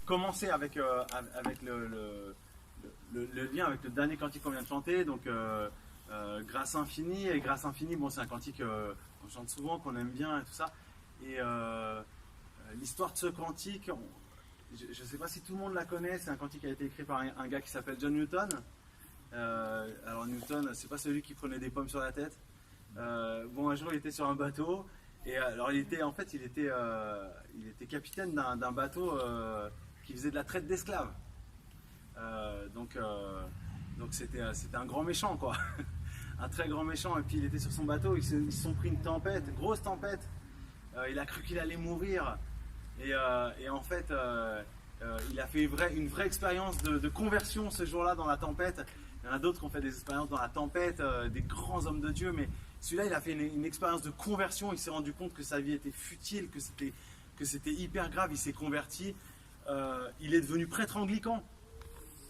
commencer avec le lien avec le dernier cantique qu'on vient de chanter, donc Grâce infinie. Et Grâce infinie, bon, c'est un cantique qu'on chante souvent, qu'on aime bien et tout ça. Et l'histoire de ce cantique, je ne sais pas si tout le monde la connaît, c'est un cantique qui a été écrit par un gars qui s'appelle John Newton. Alors Newton, c'est pas celui qui prenait des pommes sur la tête. Bon, un jour il était sur un bateau et alors il était capitaine d'un bateau qui faisait de la traite d'esclaves. Donc c'était un grand méchant quoi, un très grand méchant. Et puis il était sur son bateau, ils se sont pris une tempête, une grosse tempête. Il a cru qu'il allait mourir et en fait il a fait une vraie expérience de conversion ce jour-là dans la tempête. Il y en a d'autres qui ont fait des expériences dans la tempête, des grands hommes de Dieu, mais celui-là il a fait une expérience de conversion. Il s'est rendu compte que sa vie était futile, que c'était hyper grave. Il s'est converti, il est devenu prêtre anglican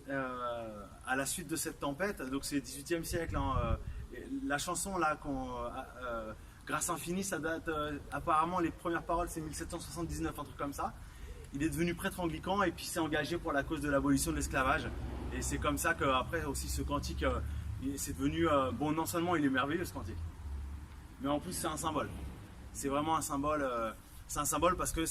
à la suite de cette tempête. Donc c'est le 18e siècle hein. La chanson là Grâce infinie, ça date apparemment, les premières paroles c'est 1779, un truc comme ça. Il est devenu prêtre anglican et puis s'est engagé pour la cause de l'abolition de l'esclavage. Et c'est comme ça qu'après aussi ce cantique, c'est devenu, bon, non seulement il est merveilleux ce cantique, mais en plus c'est un symbole. C'est vraiment un symbole, parce que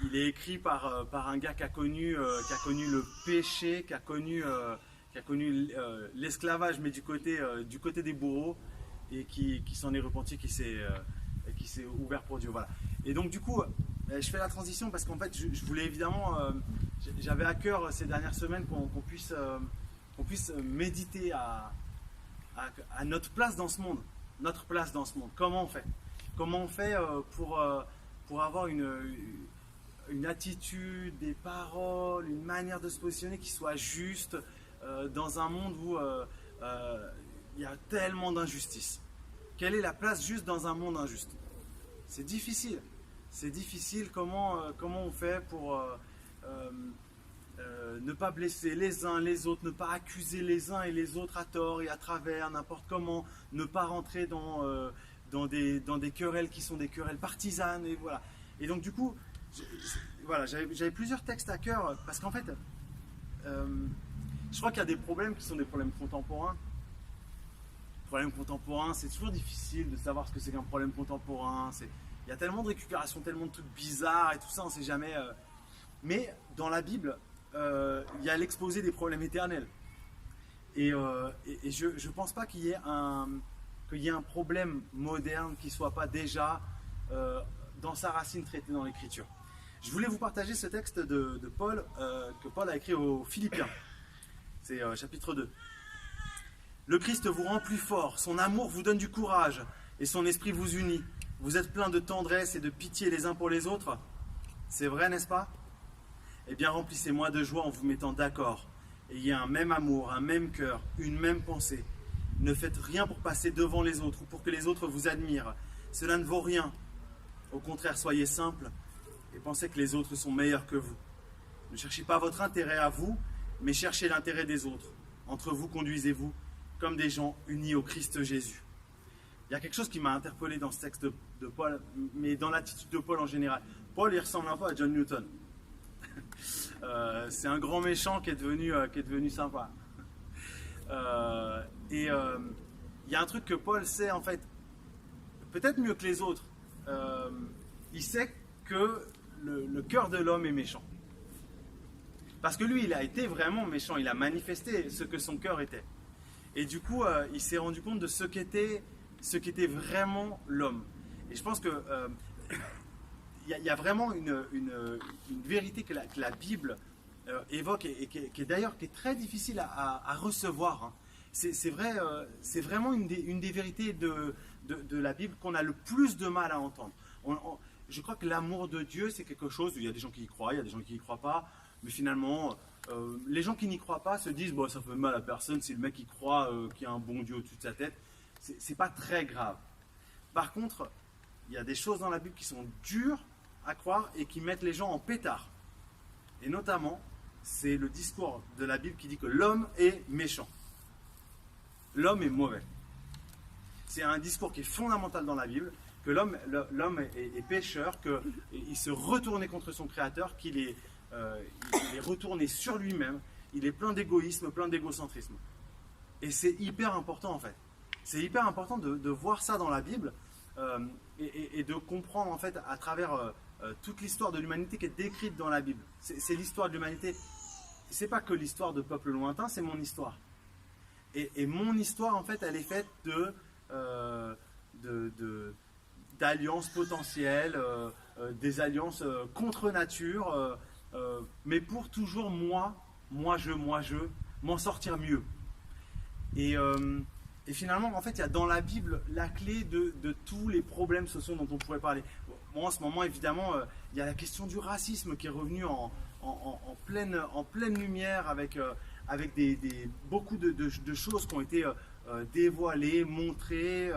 il est écrit par un gars qui a connu le péché, qui a connu l'esclavage, mais du côté des bourreaux, et qui s'en est repenti, qui s'est ouvert pour Dieu. Voilà. Et donc du coup, je fais la transition parce qu'en fait, je voulais évidemment, j'avais à cœur ces dernières semaines qu'on puisse méditer à notre place dans ce monde, Comment on fait pour avoir une attitude, des paroles, une manière de se positionner qui soit juste dans un monde où il y a tellement d'injustice. Quelle est la place juste dans un monde injuste? C'est difficile. Comment on fait pour ne pas blesser les uns les autres, ne pas accuser les uns et les autres à tort et à travers, n'importe comment, ne pas rentrer dans des querelles qui sont des querelles partisanes, et voilà. Et donc du coup, voilà, j'avais plusieurs textes à cœur parce qu'en fait, je crois qu'il y a des problèmes qui sont des problèmes contemporains. Problème contemporain, c'est toujours difficile de savoir ce que c'est qu'un problème contemporain. Il y a tellement de récupération, tellement de trucs bizarres et tout ça, on ne sait jamais. Mais dans la Bible, il y a l'exposé des problèmes éternels. Et je ne pense pas qu'il y ait un problème moderne qui ne soit pas déjà dans sa racine traité dans l'Écriture. Je voulais vous partager ce texte de Paul, que Paul a écrit aux Philippiens. C'est chapitre 2. Le Christ vous rend plus fort, son amour vous donne du courage et son esprit vous unit. Vous êtes pleins de tendresse et de pitié les uns pour les autres. C'est vrai, n'est-ce pas? Eh bien, remplissez-moi de joie en vous mettant d'accord. Ayez un même amour, un même cœur, une même pensée. Ne faites rien pour passer devant les autres ou pour que les autres vous admirent. Cela ne vaut rien. Au contraire, soyez simples et pensez que les autres sont meilleurs que vous. Ne cherchez pas votre intérêt à vous, mais cherchez l'intérêt des autres. Entre vous, conduisez-vous comme des gens unis au Christ Jésus. Il y a quelque chose qui m'a interpellé dans ce texte de Paul, mais dans l'attitude de Paul en général. Paul, il ressemble un peu à John Newton. C'est un grand méchant qui est devenu sympa. Il y a un truc que Paul sait, en fait, peut-être mieux que les autres. Il sait que le cœur de l'homme est méchant. Parce que lui, il a été vraiment méchant. Il a manifesté ce que son cœur était. Et du coup, il s'est rendu compte de ce qu'était vraiment l'homme. Et je pense que y a vraiment une vérité que la Bible évoque et qui est très difficile à recevoir. Hein. C'est vrai, c'est vraiment une des vérités de la Bible qu'on a le plus de mal à entendre. Je crois que l'amour de Dieu, c'est quelque chose, il y a des gens qui y croient, il y a des gens qui n'y croient pas, mais finalement, les gens qui n'y croient pas se disent bon, ça fait mal à personne si le mec y croit qu'il y a un bon Dieu au-dessus de sa tête. C'est pas très grave. Par contre, il y a des choses dans la Bible qui sont dures à croire et qui mettent les gens en pétard. Et notamment, c'est le discours de la Bible qui dit que l'homme est méchant. L'homme est mauvais. C'est un discours qui est fondamental dans la Bible, que l'homme est pécheur, qu'il se retournait contre son Créateur, qu'il est retourné sur lui-même, il est plein d'égoïsme, plein d'égocentrisme. Et c'est hyper important en fait. C'est hyper important de voir ça dans la Bible et de comprendre en fait à travers toute l'histoire de l'humanité qui est décrite dans la Bible. C'est l'histoire de l'humanité. C'est pas que l'histoire de peuples lointains, c'est mon histoire. Et mon histoire en fait, elle est faite d'alliances potentielles, des alliances contre nature, mais pour toujours moi, je, m'en sortir mieux. Et finalement, en fait, il y a dans la Bible la clé de tous les problèmes sociaux dont on pourrait parler. Bon, en ce moment, évidemment, il y a la question du racisme qui est revenue en pleine lumière avec beaucoup de choses qui ont été dévoilées, montrées.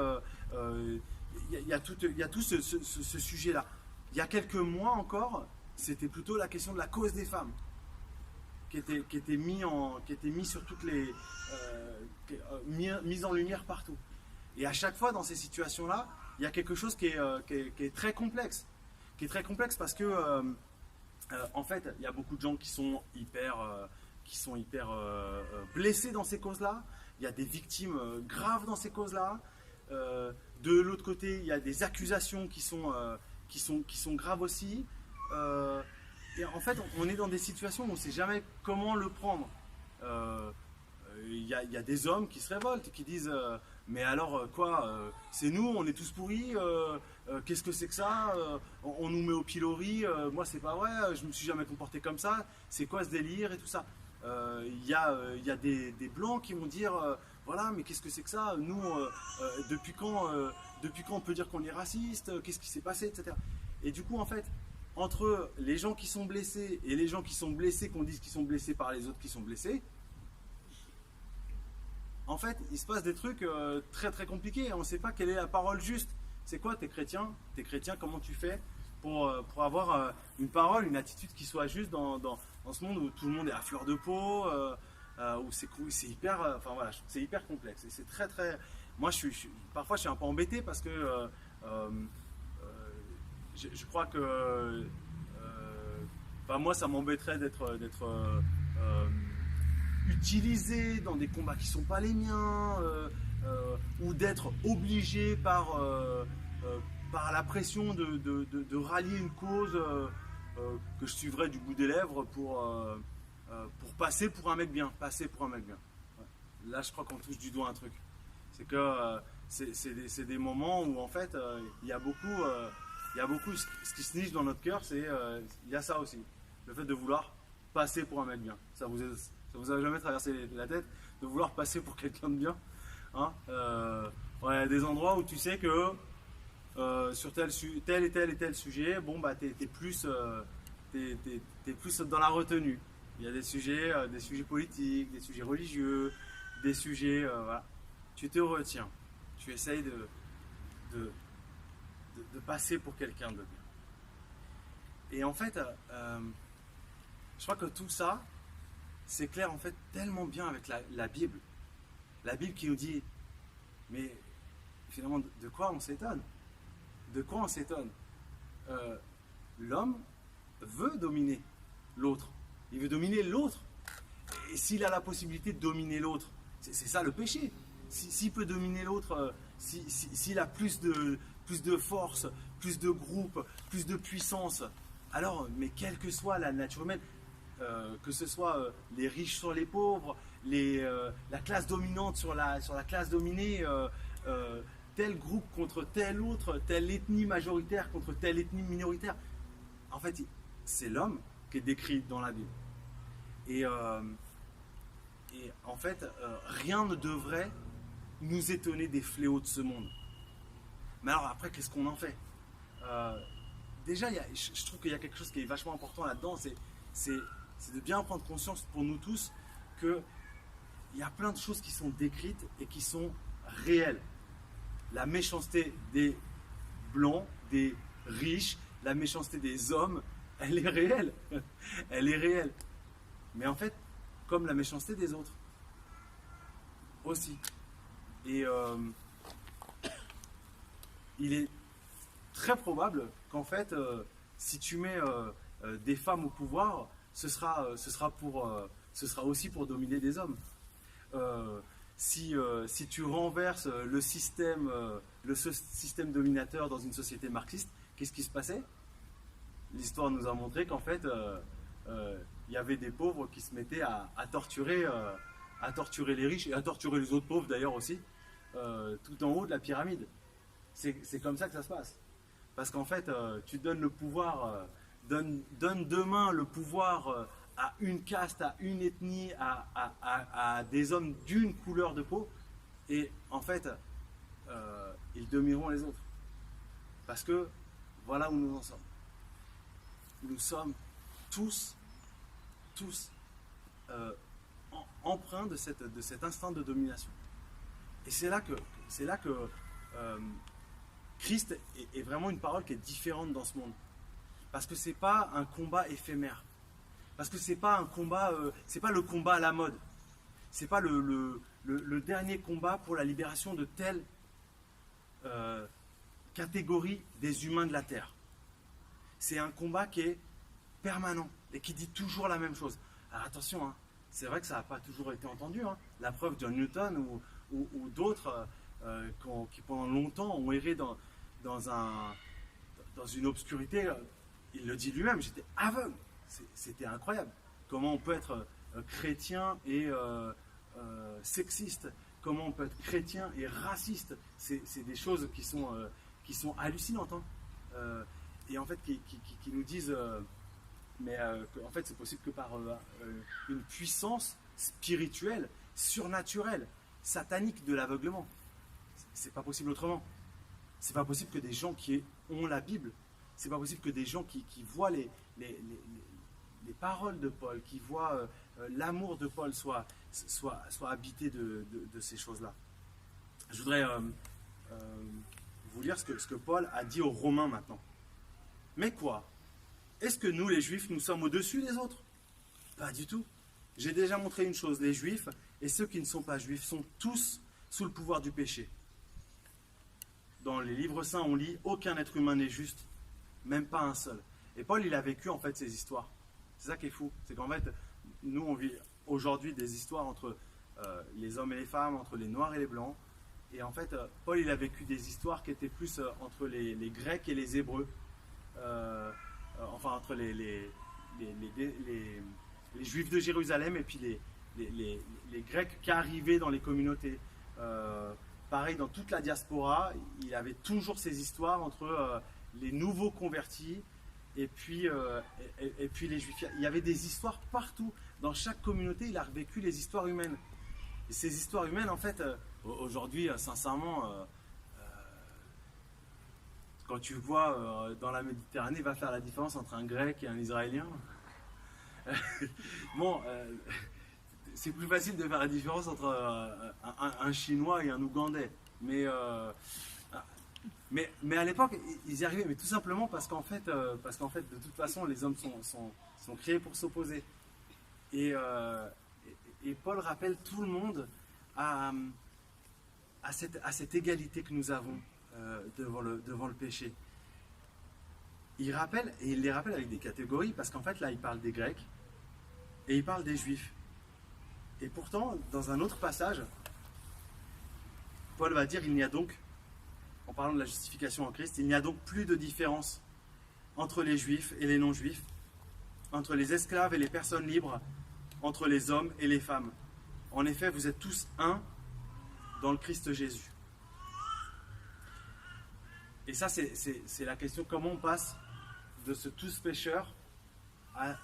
Il y a tout ce sujet-là. Il y a quelques mois encore, c'était plutôt la question de la cause des femmes qui était mis sur toutes les mise en lumière partout. Et à chaque fois dans ces situations-là, il y a quelque chose qui est très complexe, parce que en fait, il y a beaucoup de gens qui sont hyper blessés dans ces causes-là. Il y a des victimes graves dans ces causes-là. De l'autre côté, il y a des accusations qui sont graves aussi. Et en fait, on est dans des situations où on ne sait jamais comment le prendre. Il y a des hommes qui se révoltent, qui disent mais alors quoi, c'est nous, on est tous pourris, qu'est-ce que c'est que ça, on nous met au pilori, moi c'est pas vrai, je me suis jamais comporté comme ça, c'est quoi ce délire et tout ça. Il y a des blancs qui vont dire voilà, mais qu'est-ce que c'est que ça, nous depuis quand on peut dire qu'on est raciste, qu'est-ce qui s'est passé, etc. Et du coup en fait, entre les gens qui sont blessés et les gens qui sont blessés, qu'on dise qu'ils sont blessés par les autres qui sont blessés, en fait, il se passe des trucs très très compliqués. On ne sait pas quelle est la parole juste. C'est quoi, t'es chrétien, comment tu fais pour avoir une parole, une attitude qui soit juste dans ce monde où tout le monde est à fleur de peau, où c'est hyper, enfin voilà, c'est hyper complexe. Et c'est très très. Moi, parfois, je suis un peu embêté parce que je crois que moi, ça m'embêterait d'être utilisé dans des combats qui ne sont pas les miens, ou d'être obligé par la pression de rallier une cause que je suivrais du bout des lèvres pour passer pour un mec bien. Ouais. Là, je crois qu'on touche du doigt un truc. C'est que c'est des moments où en fait, il y a beaucoup ce qui se niche dans notre cœur, il y a ça aussi. Le fait de vouloir passer pour un mec bien. Ça vous a jamais traversé la tête de vouloir passer pour quelqu'un de bien, hein, ouais, des endroits où tu sais que sur tel et tel sujet, bon bah t'es plus dans la retenue. Il y a des sujets politiques, des sujets religieux, des sujets voilà. Tu te retiens, tu essayes de passer pour quelqu'un de bien. Et en fait, je crois que tout ça c'est clair en fait tellement bien avec la Bible. La Bible qui nous dit, mais finalement de quoi on s'étonne? L'homme veut dominer l'autre. Il veut dominer l'autre. Et s'il a la possibilité de dominer l'autre, c'est ça le péché. S'il peut dominer l'autre, s'il a plus de force, plus de groupe, plus de puissance, alors, mais quelle que soit la nature humaine, que ce soit les riches sur les pauvres, la classe dominante sur la classe dominée, tel groupe contre tel autre, telle ethnie majoritaire contre telle ethnie minoritaire. En fait, c'est l'homme qui est décrit dans la Bible. Et en fait, rien ne devrait nous étonner des fléaux de ce monde. Mais alors après, qu'est-ce qu'on en fait? Déjà, je trouve qu'il y a quelque chose qui est vachement important là-dedans, c'est de bien prendre conscience pour nous tous qu'il y a plein de choses qui sont décrites et qui sont réelles. La méchanceté des blancs, des riches, la méchanceté des hommes, elle est réelle. Elle est réelle. Mais en fait, comme la méchanceté des autres aussi. Et il est très probable qu'en fait, si tu mets des femmes au pouvoir, ce sera aussi pour dominer des hommes. Si tu renverses le système dominateur dans une société marxiste, qu'est-ce qui se passait? L'histoire nous a montré qu'en fait, il y avait des pauvres qui se mettaient à torturer les riches et à torturer les autres pauvres d'ailleurs aussi, tout en haut de la pyramide. C'est comme ça que ça se passe. Parce qu'en fait, tu donnes le pouvoir, donne demain le pouvoir à une caste, à une ethnie, à des hommes d'une couleur de peau, et en fait, ils domineront les autres. Parce que voilà où nous en sommes. Nous sommes tous empreints de cet instinct de domination. Et c'est là que Christ est vraiment une parole qui est différente dans ce monde. Parce que c'est pas un combat éphémère. Parce que c'est pas un combat, c'est pas le combat à la mode. C'est pas le dernier combat pour la libération de telle catégorie des humains de la Terre. C'est un combat qui est permanent et qui dit toujours la même chose. Alors attention, hein, c'est vrai que ça n'a pas toujours été entendu. Hein. La preuve, John Newton ou d'autres qui pendant longtemps ont erré dans une obscurité, il le dit lui-même, j'étais aveugle. C'était incroyable. Comment on peut être chrétien et sexiste, comment on peut être chrétien et raciste. C'est des choses qui sont hallucinantes. Hein. Et en fait, qui nous disent, en fait, c'est possible que par une puissance spirituelle, surnaturelle, satanique de l'aveuglement. C'est pas possible autrement. C'est pas possible que des gens qui ont la Bible, c'est pas possible que des gens qui voient les paroles de Paul, qui voient l'amour de Paul soient habités de ces choses-là. Je voudrais vous lire ce que Paul a dit aux Romains maintenant. Mais quoi? Est-ce que nous, les Juifs, nous sommes au-dessus des autres? Pas du tout. J'ai déjà montré une chose, les Juifs et ceux qui ne sont pas Juifs sont tous sous le pouvoir du péché. Dans les livres saints, on lit « Aucun être humain n'est juste, même pas un seul ». Et Paul, il a vécu en fait ces histoires. C'est ça qui est fou. C'est qu'en fait, nous, on vit aujourd'hui des histoires entre les hommes et les femmes, entre les noirs et les blancs. Et en fait, Paul, il a vécu des histoires qui étaient plus entre les Grecs et les Hébreux. Enfin, entre les Juifs de Jérusalem et puis les Grecs qui arrivaient dans les communautés. Pareil, dans toute la diaspora, il avait toujours ces histoires entre les nouveaux convertis et puis les Juifs. Il y avait des histoires partout. Dans chaque communauté, il a revécu les histoires humaines. Et ces histoires humaines, en fait, aujourd'hui, sincèrement, quand tu vois dans la Méditerranée, va faire la différence entre un Grec et un Israélien. Bon, c'est plus facile de faire la différence entre un Chinois et un Ougandais. Mais à l'époque, ils y arrivaient, mais tout simplement parce qu'en fait, de toute façon, les hommes sont créés pour s'opposer. Et Paul rappelle tout le monde à cette égalité que nous avons devant le péché. Il les rappelle avec des catégories, parce qu'en fait, là, il parle des Grecs et il parle des Juifs. Et pourtant, dans un autre passage, Paul va dire, il n'y a donc, en parlant de la justification en Christ, il n'y a donc plus de différence entre les Juifs et les non-Juifs, entre les esclaves et les personnes libres, entre les hommes et les femmes. En effet, vous êtes tous un dans le Christ Jésus. Et ça, c'est la question, comment on passe de ce tous pécheur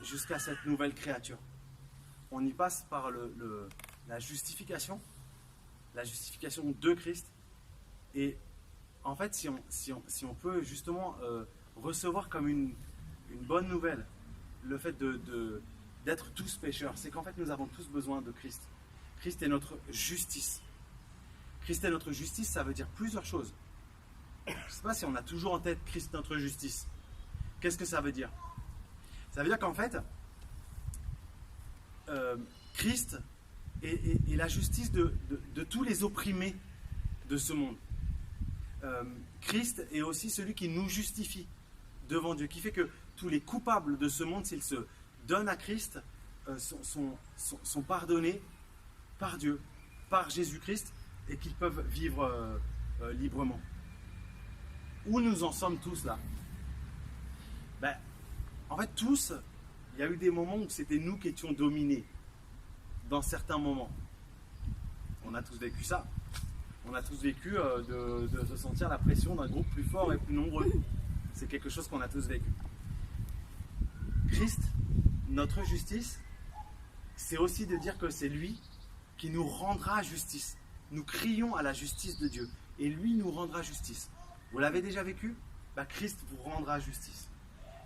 jusqu'à cette nouvelle créature. On y passe par la justification de Christ. Et en fait, si on peut justement recevoir comme une bonne nouvelle le fait d'être tous pécheurs, c'est qu'en fait nous avons tous besoin de Christ. Christ est notre justice. Christ est notre justice, ça veut dire plusieurs choses. Je ne sais pas si on a toujours en tête Christ notre justice. Qu'est-ce que ça veut dire? Ça veut dire qu'en fait, Christ est la justice de tous les opprimés de ce monde. Christ est aussi celui qui nous justifie devant Dieu, qui fait que tous les coupables de ce monde, s'ils se donnent à Christ, sont pardonnés par Dieu, par Jésus-Christ, et qu'ils peuvent vivre librement. Où nous en sommes tous là? En fait, tous, il y a eu des moments où c'était nous qui étions dominés, dans certains moments. On a tous vécu ça. On a tous vécu de sentir la pression d'un groupe plus fort et plus nombreux. C'est quelque chose qu'on a tous vécu. Christ, notre justice, c'est aussi de dire que c'est lui qui nous rendra justice. Nous crions à la justice de Dieu et lui nous rendra justice. Vous l'avez déjà vécu? Christ vous rendra justice.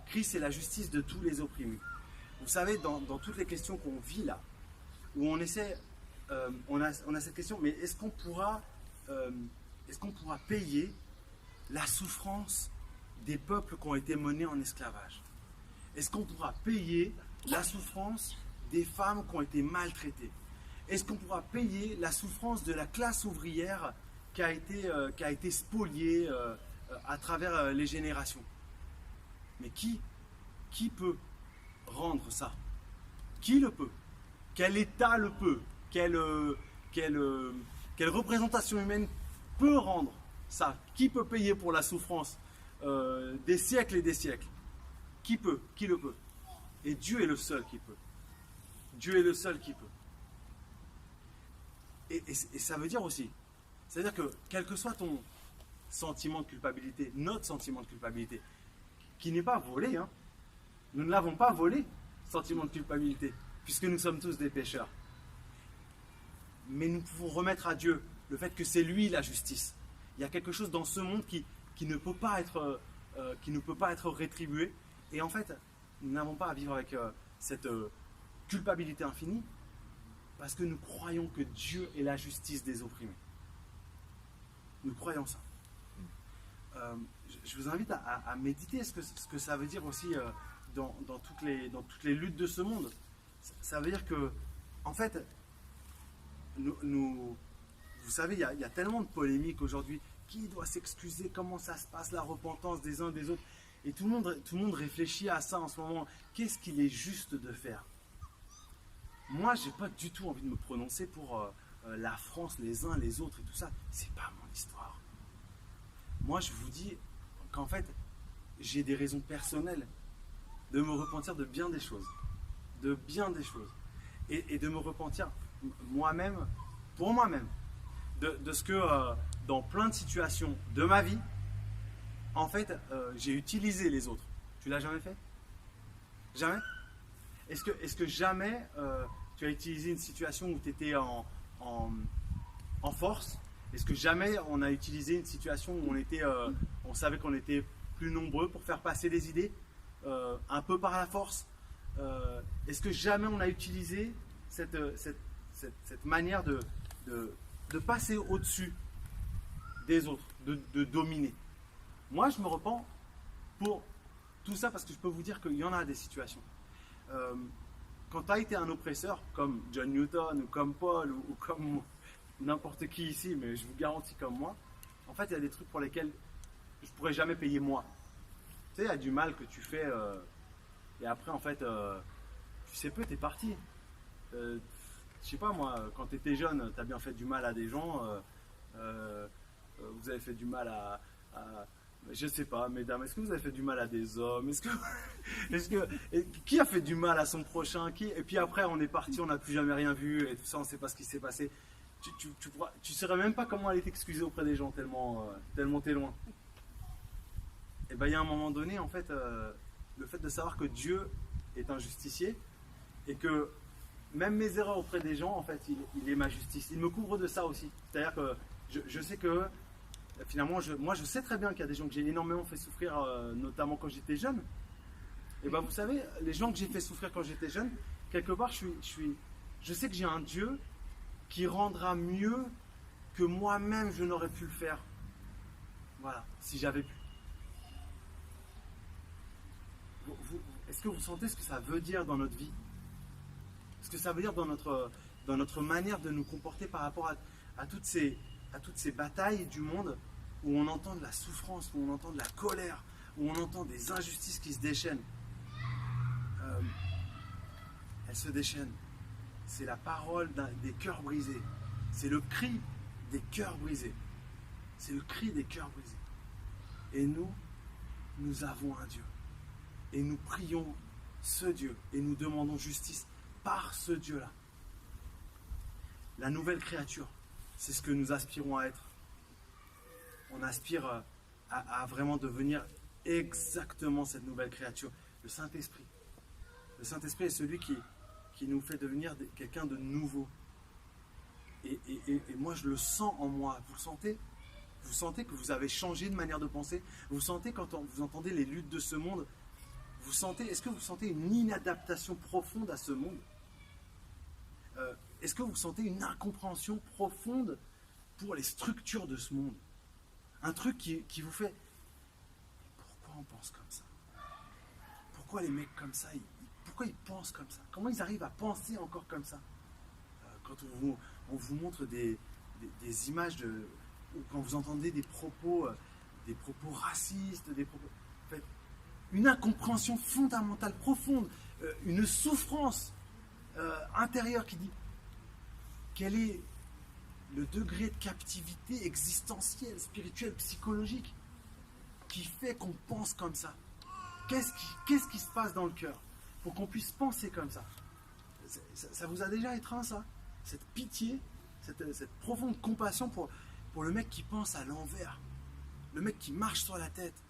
Christ est la justice de tous les opprimés. Vous savez, dans toutes les questions qu'on vit là, où on essaie, on a cette question, mais est-ce qu'on pourra payer la souffrance des peuples qui ont été menés en esclavage? Est-ce qu'on pourra payer la souffrance des femmes qui ont été maltraitées? Est-ce qu'on pourra payer la souffrance de la classe ouvrière qui a été spoliée à travers les générations? Mais qui peut rendre ça? Qui le peut? Quel État le peut? Quelle représentation humaine peut rendre ça? Qui peut payer pour la souffrance des siècles et des siècles? Qui peut? Qui le peut? Et Dieu est le seul qui peut. Dieu est le seul qui peut. Et ça veut dire aussi, c'est-à-dire que quel que soit ton sentiment de culpabilité, notre sentiment de culpabilité, qui n'est pas volé, hein, nous ne l'avons pas volé, sentiment de culpabilité, puisque nous sommes tous des pécheurs. Mais nous pouvons remettre à Dieu le fait que c'est lui la justice. Il y a quelque chose dans ce monde qui ne peut pas être rétribué. Et en fait, nous n'avons pas à vivre avec cette culpabilité infinie, parce que nous croyons que Dieu est la justice des opprimés. Nous croyons ça. Je vous invite à méditer ce que ça veut dire aussi dans toutes les luttes de ce monde. Ça veut dire que, en fait, vous savez, il y a tellement de polémiques aujourd'hui. Qui doit s'excuser? Comment ça se passe, la repentance des uns des autres? Et tout le monde réfléchit à ça en ce moment. Qu'est-ce qu'il est juste de faire? Moi, je n'ai pas du tout envie de me prononcer pour la France, les uns, les autres et tout ça. C'est pas mon histoire. Moi, je vous dis qu'en fait, j'ai des raisons personnelles de me repentir de bien des choses. De bien des choses. Et de me repentir moi-même, pour moi-même, de ce que dans plein de situations de ma vie, en fait, j'ai utilisé les autres. Tu l'as jamais fait? Jamais? Est-ce que jamais tu as utilisé une situation où tu étais en force? Est-ce que jamais on a utilisé une situation où on savait qu'on était plus nombreux pour faire passer des idées, un peu par la force? Est-ce que jamais on a utilisé cette manière de passer au-dessus des autres, de dominer? Moi, je me repens pour tout ça parce que je peux vous dire qu'il y en a des situations. Quand tu as été un oppresseur, comme John Newton ou comme Paul ou comme n'importe qui ici, mais je vous garantis comme moi, en fait, il y a des trucs pour lesquels je ne pourrais jamais payer moi. Tu sais, il y a du mal que tu fais et après, en fait, tu sais peu, tu es parti. Je sais pas moi, quand tu étais jeune, tu as bien fait du mal à des gens, vous avez fait du mal à je sais pas, mesdames, est-ce que vous avez fait du mal à des hommes? Qui a fait du mal à son prochain? Et puis après, on est parti, on n'a plus jamais rien vu, et tout ça, on ne sait pas ce qui s'est passé. Tu ne saurais même pas comment aller t'excuser auprès des gens, tellement t'es loin. Et bien, il y a un moment donné, en fait, le fait de savoir que Dieu est un justicier, et que même mes erreurs auprès des gens, en fait, il est ma justice. Il me couvre de ça aussi. C'est-à-dire que je sais que finalement, moi je sais très bien qu'il y a des gens que j'ai énormément fait souffrir, notamment quand j'étais jeune. Et bien vous savez, les gens que j'ai fait souffrir quand j'étais jeune, quelque part je sais que j'ai un Dieu qui rendra mieux que moi-même je n'aurais pu le faire. Voilà, si j'avais pu. Est-ce que vous sentez ce que ça veut dire dans notre vie? Ce que ça veut dire dans notre manière de nous comporter par rapport à toutes ces batailles du monde? où on entend de la souffrance, où on entend de la colère, où on entend des injustices qui se déchaînent, elles se déchaînent. C'est la parole des cœurs brisés. C'est le cri des cœurs brisés. C'est le cri des cœurs brisés. Et nous avons un Dieu. Et nous prions ce Dieu. Et nous demandons justice par ce Dieu-là. La nouvelle créature, c'est ce que nous aspirons à être. On aspire à vraiment devenir exactement cette nouvelle créature. Le Saint-Esprit. Le Saint-Esprit est celui qui nous fait devenir quelqu'un de nouveau. Et moi, je le sens en moi. Vous le sentez? Vous sentez que vous avez changé de manière de penser? Vous sentez quand vous entendez les luttes de ce monde? Est-ce que vous sentez une inadaptation profonde à ce monde? Est-ce que vous sentez une incompréhension profonde pour les structures de ce monde? Un truc qui vous fait... Pourquoi on pense comme ça? Pourquoi les mecs comme ça, pourquoi ils pensent comme ça? Comment ils arrivent à penser encore comme ça? Quand on vous montre des images ou quand vous entendez des propos racistes, en fait, une incompréhension fondamentale, profonde, une souffrance intérieure qui dit quel est le degré de captivité existentielle, spirituelle, psychologique qui fait qu'on pense comme ça. Qu'est-ce qui se passe dans le cœur pour qu'on puisse penser comme ça? Ça vous a déjà étreint, ça? Cette pitié, cette profonde compassion pour le mec qui pense à l'envers, le mec qui marche sur la tête.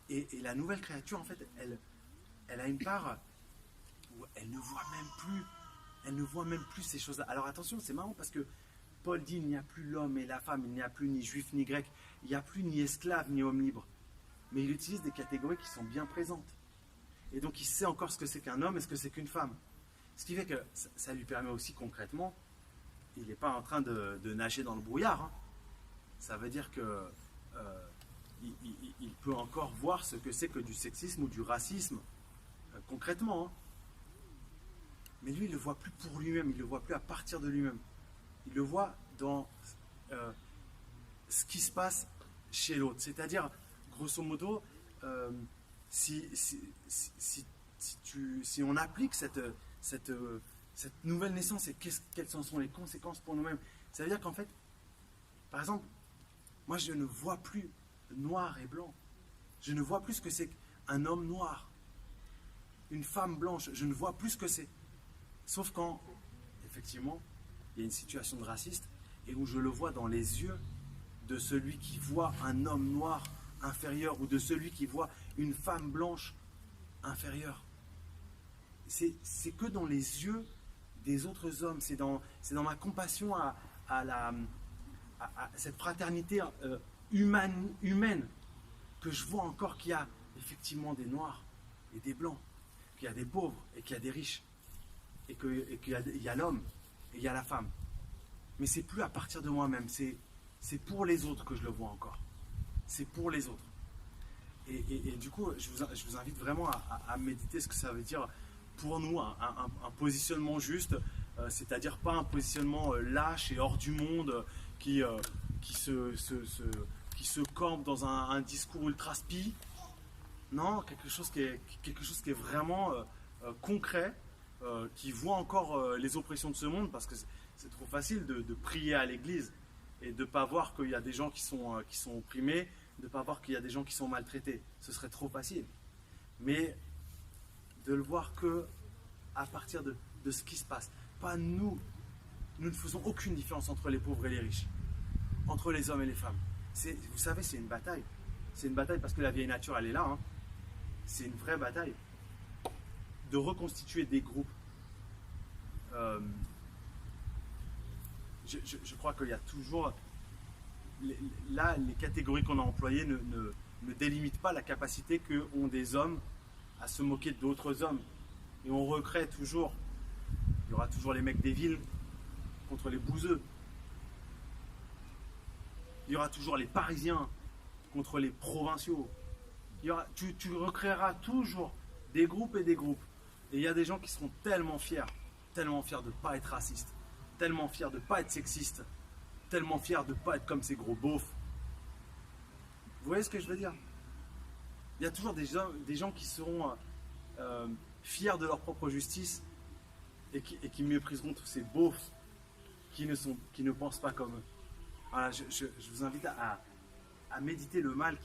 Et la nouvelle créature, en fait, elle a une part où elle ne voit même plus ces choses-là. Alors attention, c'est marrant parce que Paul dit il n'y a plus l'homme et la femme, il n'y a plus ni juif ni grec, il n'y a plus ni esclave ni homme libre. Mais il utilise des catégories qui sont bien présentes. Et donc il sait encore ce que c'est qu'un homme et ce que c'est qu'une femme. Ce qui fait que ça lui permet aussi concrètement, il n'est pas en train de nager dans le brouillard. Hein. Ça veut dire que il peut encore voir ce que c'est que du sexisme ou du racisme, concrètement. Hein. Mais lui, il ne le voit plus pour lui-même, il ne le voit plus à partir de lui-même. Il le voit dans ce qui se passe chez l'autre. C'est-à-dire, grosso modo, si on applique cette nouvelle naissance et quelles en sont les conséquences pour nous-mêmes, ça veut dire qu'en fait, par exemple, moi je ne vois plus noir et blanc. Je ne vois plus ce que c'est qu'un homme noir, une femme blanche, je ne vois plus ce que c'est. Sauf quand, effectivement, il y a une situation de raciste et où je le vois dans les yeux de celui qui voit un homme noir inférieur ou de celui qui voit une femme blanche inférieure. C'est que dans les yeux des autres hommes, c'est dans ma compassion à cette fraternité humaine que je vois encore qu'il y a effectivement des noirs et des blancs, qu'il y a des pauvres et qu'il y a des riches, et qu'il y a l'homme et il y a la femme. Mais c'est plus à partir de moi-même, c'est pour les autres que je le vois encore. C'est pour les autres. Et du coup, je vous invite vraiment à méditer ce que ça veut dire pour nous, un positionnement juste, c'est-à-dire pas un positionnement lâche et hors du monde qui se campe dans un discours ultra spi. Non, quelque chose qui est vraiment concret, qui voit encore les oppressions de ce monde, parce que c'est trop facile de prier à l'église et de ne pas voir qu'il y a des gens qui sont opprimés, de ne pas voir qu'il y a des gens qui sont maltraités. Ce serait trop facile. Mais de le voir que à partir de ce qui se passe. Pas nous. Nous ne faisons aucune différence entre les pauvres et les riches, entre les hommes et les femmes. Vous savez, c'est une bataille. C'est une bataille parce que la vieille nature, elle est là. Hein. C'est une vraie bataille. De reconstituer des groupes. Je crois qu'il y a toujours... Là, les catégories qu'on a employées ne délimitent pas la capacité qu'ont des hommes à se moquer d'autres hommes. Et on recrée toujours. Il y aura toujours les mecs des villes contre les bouseux. Il y aura toujours les Parisiens contre les provinciaux. Tu recréeras toujours des groupes et des groupes. Et il y a des gens qui seront tellement fiers de ne pas être racistes, tellement fiers de ne pas être sexistes, tellement fiers de ne pas être comme ces gros beaufs. Vous voyez ce que je veux dire? Il y a toujours des gens qui seront fiers de leur propre justice et qui mépriseront tous ces beaufs qui ne pensent pas comme eux. Voilà, je vous invite à méditer le mal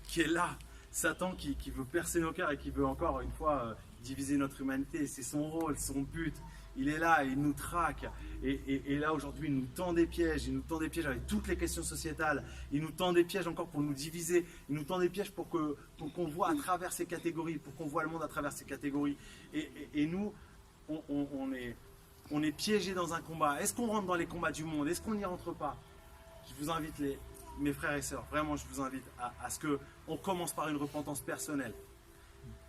qui est là. Satan qui veut percer nos cœurs et qui veut encore une fois diviser notre humanité. C'est son rôle, son but. Il est là, il nous traque. Et là aujourd'hui, il nous tend des pièges. Il nous tend des pièges avec toutes les questions sociétales. Il nous tend des pièges encore pour nous diviser. Il nous tend des pièges pour qu'on voit à travers ces catégories, pour qu'on voit le monde à travers ces catégories. Et nous, on est piégés dans un combat. Est-ce qu'on rentre dans les combats du monde? Est-ce qu'on n'y rentre pas? Je vous invite, mes frères et sœurs, vraiment, je vous invite à ce qu'on commence par une repentance personnelle.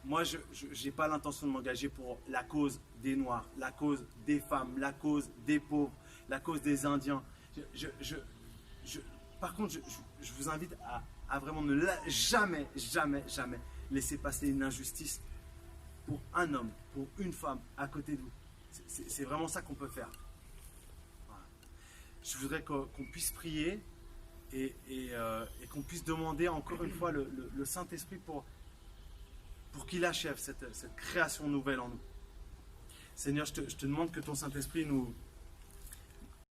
Moi, je n'ai pas l'intention de m'engager pour la cause des Noirs, la cause des femmes, la cause des pauvres, la cause des Indiens. Par contre, je vous invite à vraiment ne jamais laisser passer une injustice pour un homme, pour une femme à côté de vous. C'est vraiment ça qu'on peut faire. Voilà. Je voudrais qu'on puisse prier et qu'on puisse demander encore une fois le Saint-Esprit pour qu'il achève cette création nouvelle en nous. Seigneur, je te demande que ton Saint-Esprit nous